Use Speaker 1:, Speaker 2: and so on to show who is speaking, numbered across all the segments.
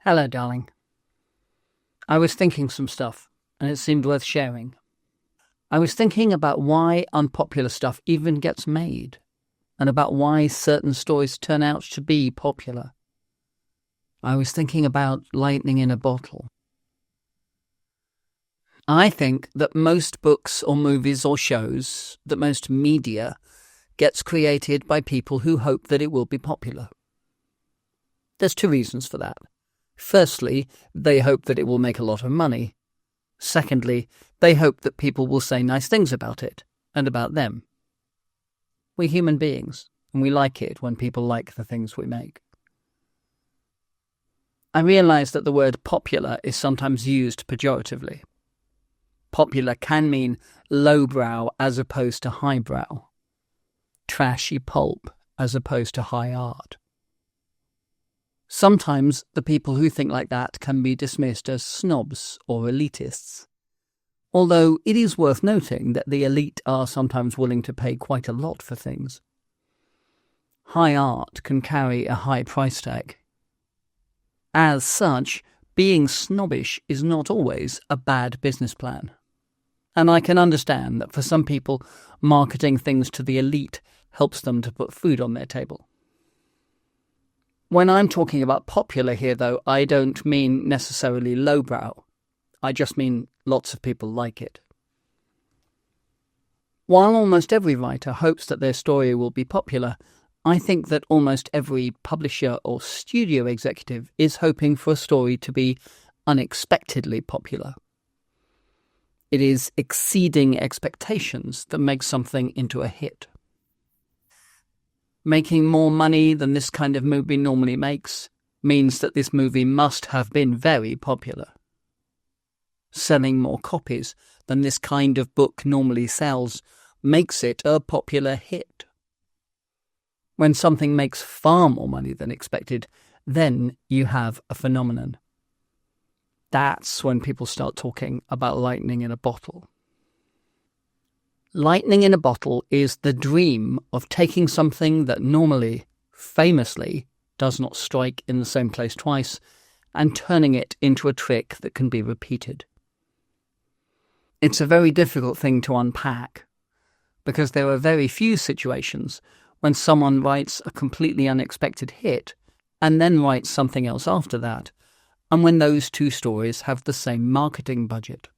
Speaker 1: Hello, darling. I was thinking some stuff, and it seemed worth sharing. I was thinking about why unpopular stuff even gets made, and about why certain stories turn out to be popular. I was thinking about lightning in a bottle. I think that most books or movies or shows, that most media, gets created by people who hope that it will be popular. There's two reasons for that. Firstly, they hope that it will make a lot of money. Secondly, they hope that people will say nice things about it, and about them. We're human beings, and we like it when people like the things we make. I realise that the word popular is sometimes used pejoratively. Popular can mean lowbrow as opposed to highbrow. Trashy pulp as opposed to high art. Sometimes the people who think like that can be dismissed as snobs or elitists. Although it is worth noting that the elite are sometimes willing to pay quite a lot for things. High art can carry a high price tag. As such, being snobbish is not always a bad business plan. And I can understand that for some people, marketing things to the elite helps them to put food on their table. When I'm talking about popular here, though, I don't mean necessarily lowbrow. I just mean lots of people like it. While almost every writer hopes that their story will be popular, I think that almost every publisher or studio executive is hoping for a story to be unexpectedly popular. It is exceeding expectations that makes something into a hit. Making more money than this kind of movie normally makes means that this movie must have been very popular. Selling more copies than this kind of book normally sells makes it a popular hit. When something makes far more money than expected, then you have a phenomenon. That's when people start talking about lightning in a bottle. Lightning in a bottle is the dream of taking something that normally, famously, does not strike in the same place twice and turning it into a trick that can be repeated. It's a very difficult thing to unpack because there are very few situations when someone writes a completely unexpected hit and then writes something else after that, and when those two stories have the same marketing budget.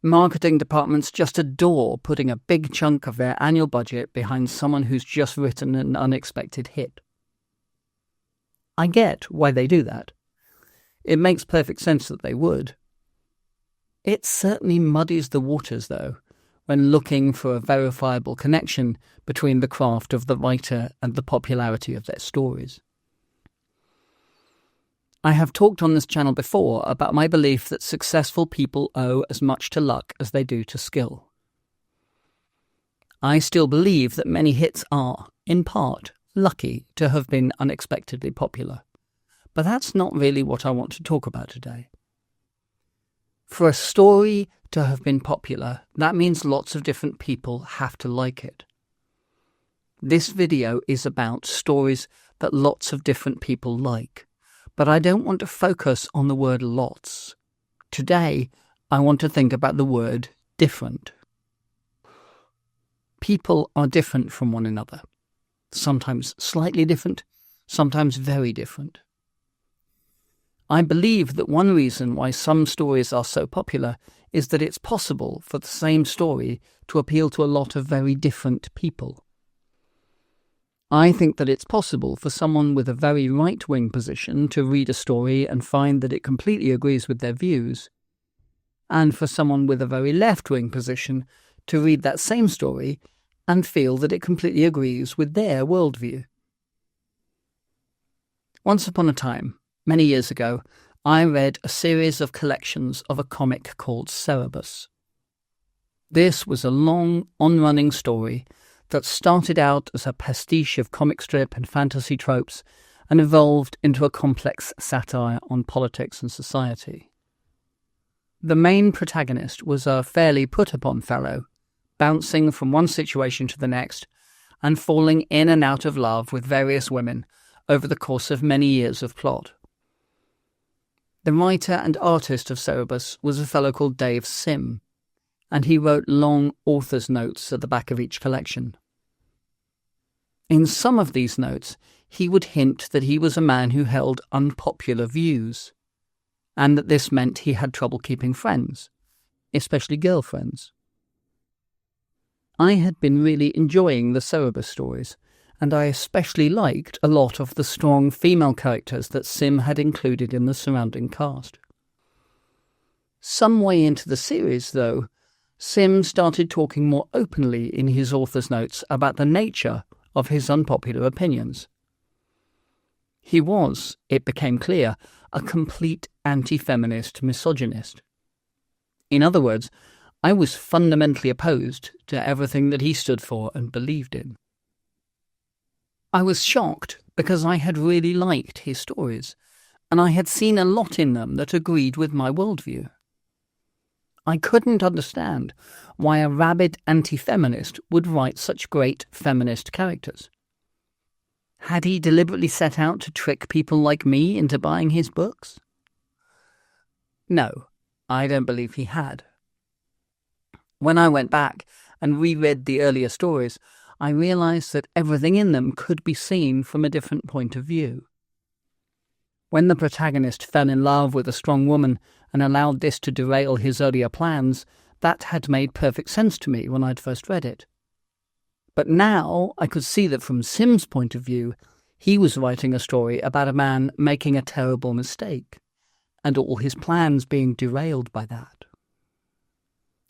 Speaker 1: Marketing departments just adore putting a big chunk of their annual budget behind someone who's just written an unexpected hit. I get why they do that. It makes perfect sense that they would. It certainly muddies the waters, though, when looking for a verifiable connection between the craft of the writer and the popularity of their stories. I have talked on this channel before about my belief that successful people owe as much to luck as they do to skill. I still believe that many hits are, in part, lucky to have been unexpectedly popular, but that's not really what I want to talk about today. For a story to have been popular, that means lots of different people have to like it. This video is about stories that lots of different people like. But I don't want to focus on the word lots. Today, I want to think about the word different. People are different from one another. Sometimes slightly different, sometimes very different. I believe that one reason why some stories are so popular is that it's possible for the same story to appeal to a lot of very different people. I think that it's possible for someone with a very right-wing position to read a story and find that it completely agrees with their views, and for someone with a very left-wing position to read that same story and feel that it completely agrees with their worldview. Once upon a time, many years ago, I read a series of collections of a comic called Cerebus. This was a long, on-running story that started out as a pastiche of comic strip and fantasy tropes and evolved into a complex satire on politics and society. The main protagonist was a fairly put-upon fellow, bouncing from one situation to the next and falling in and out of love with various women over the course of many years of plot. The writer and artist of Cerebus was a fellow called Dave Sim, and he wrote long author's notes at the back of each collection. In some of these notes, he would hint that he was a man who held unpopular views, and that this meant he had trouble keeping friends, especially girlfriends. I had been really enjoying the Cerebus stories, and I especially liked a lot of the strong female characters that Sim had included in the surrounding cast. Some way into the series, though, Sim started talking more openly in his author's notes about the nature of his unpopular opinions. He was, it became clear, a complete anti-feminist misogynist. In other words, I was fundamentally opposed to everything that he stood for and believed in. I was shocked because I had really liked his stories, and I had seen a lot in them that agreed with my worldview. I couldn't understand why a rabid anti-feminist would write such great feminist characters. Had he deliberately set out to trick people like me into buying his books? No, I don't believe he had. When I went back and reread the earlier stories, I realised that everything in them could be seen from a different point of view. When the protagonist fell in love with a strong woman and allowed this to derail his earlier plans, that had made perfect sense to me when I'd first read it. But now I could see that from Sim's point of view, he was writing a story about a man making a terrible mistake, and all his plans being derailed by that.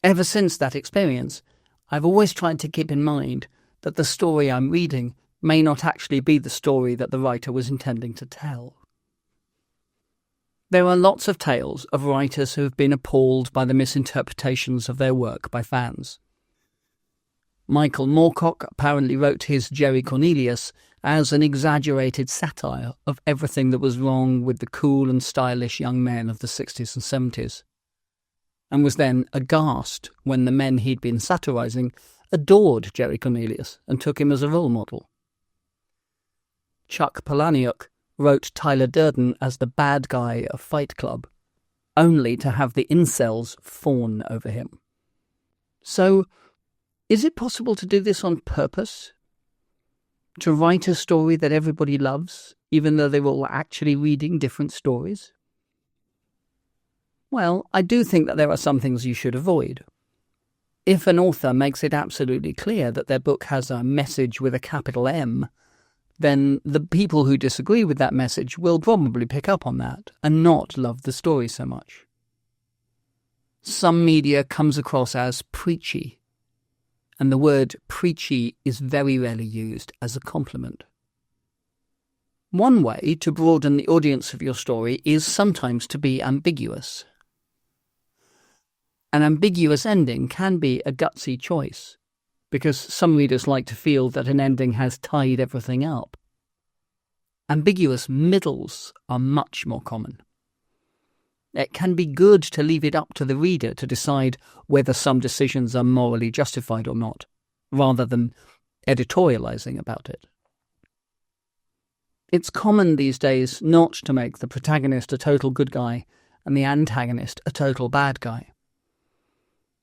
Speaker 1: Ever since that experience, I've always tried to keep in mind that the story I'm reading may not actually be the story that the writer was intending to tell. There are lots of tales of writers who have been appalled by the misinterpretations of their work by fans. Michael Moorcock apparently wrote his Jerry Cornelius as an exaggerated satire of everything that was wrong with the cool and stylish young men of the 60s and 70s, and was then aghast when the men he'd been satirising adored Jerry Cornelius and took him as a role model. Chuck Palahniuk wrote Tyler Durden as the bad guy of Fight Club, only to have the incels fawn over him. So, is it possible to do this on purpose? To write a story that everybody loves, even though they're all actually reading different stories? Well, I do think that there are some things you should avoid. If an author makes it absolutely clear that their book has a message with a capital M, then the people who disagree with that message will probably pick up on that and not love the story so much. Some media comes across as preachy, and the word preachy is very rarely used as a compliment. One way to broaden the audience of your story is sometimes to be ambiguous. An ambiguous ending can be a gutsy choice, because some readers like to feel that an ending has tied everything up. Ambiguous middles are much more common. It can be good to leave it up to the reader to decide whether some decisions are morally justified or not, rather than editorializing about it. It's common these days not to make the protagonist a total good guy and the antagonist a total bad guy.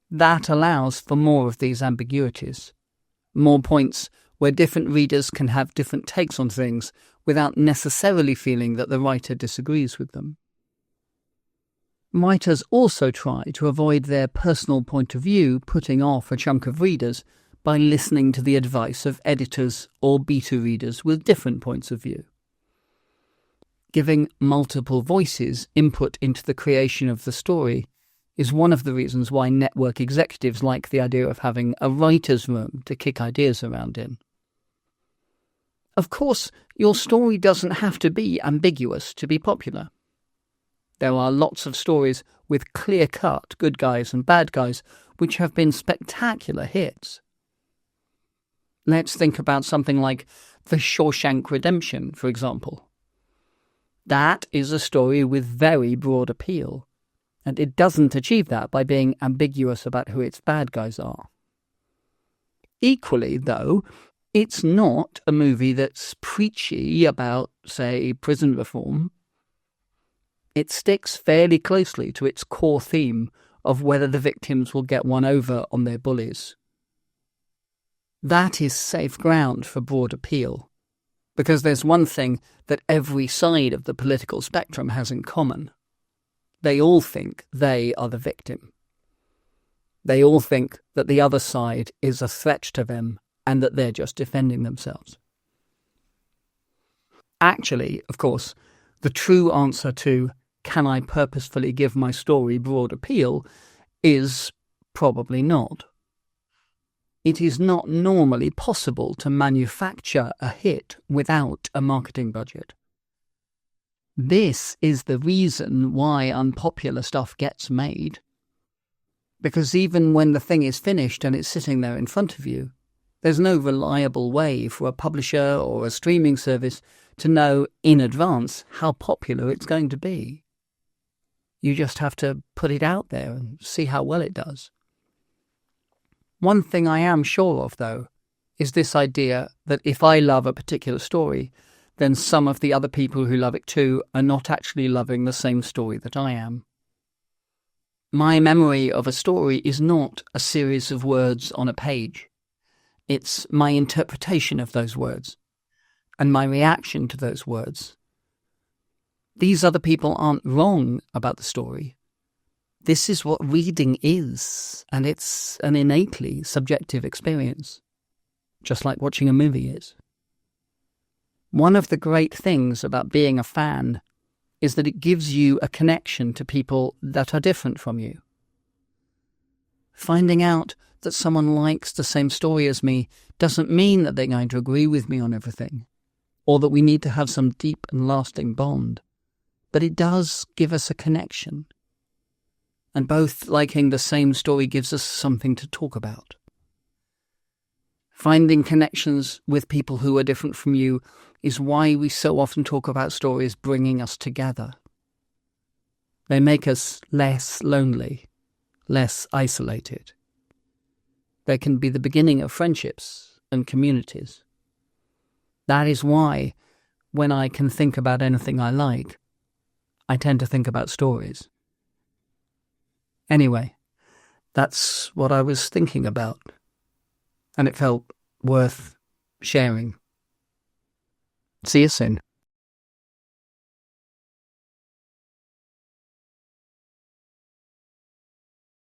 Speaker 1: That allows for more of these ambiguities, more points where different readers can have different takes on things without necessarily feeling that the writer disagrees with them. Writers also try to avoid their personal point of view putting off a chunk of readers by listening to the advice of editors or beta readers with different points of view. Giving multiple voices input into the creation of the story is one of the reasons why network executives like the idea of having a writer's room to kick ideas around in. Of course, your story doesn't have to be ambiguous to be popular. There are lots of stories with clear-cut good guys and bad guys which have been spectacular hits. Let's think about something like The Shawshank Redemption, for example. That is a story with very broad appeal, and it doesn't achieve that by being ambiguous about who its bad guys are. Equally, though, it's not a movie that's preachy about, say, prison reform. It sticks fairly closely to its core theme of whether the victims will get one over on their bullies. That is safe ground for broad appeal, because there's one thing that every side of the political spectrum has in common. They all think they are the victim. They all think that the other side is a threat to them and that they're just defending themselves. Actually, of course, the true answer to can I purposefully give my story broad appeal is probably not. It is not normally possible to manufacture a hit without a marketing budget. This is the reason why unpopular stuff gets made. Because even when the thing is finished and it's sitting there in front of you, there's no reliable way for a publisher or a streaming service to know in advance how popular it's going to be. You just have to put it out there and see how well it does. One thing I am sure of, though, is this idea that if I love a particular story, then some of the other people who love it too are not actually loving the same story that I am. My memory of a story is not a series of words on a page. It's my interpretation of those words and my reaction to those words. These other people aren't wrong about the story. This is what reading is, and it's an innately subjective experience, just like watching a movie is. One of the great things about being a fan is that it gives you a connection to people that are different from you. Finding out that someone likes the same story as me doesn't mean that they're going to agree with me on everything, or that we need to have some deep and lasting bond. But it does give us a connection. And both liking the same story gives us something to talk about. Finding connections with people who are different from you is why we so often talk about stories bringing us together. They make us less lonely, less isolated. They can be the beginning of friendships and communities. That is why, when I can think about anything I like, I tend to think about stories. Anyway, that's what I was thinking about, and it felt worth sharing. See you soon.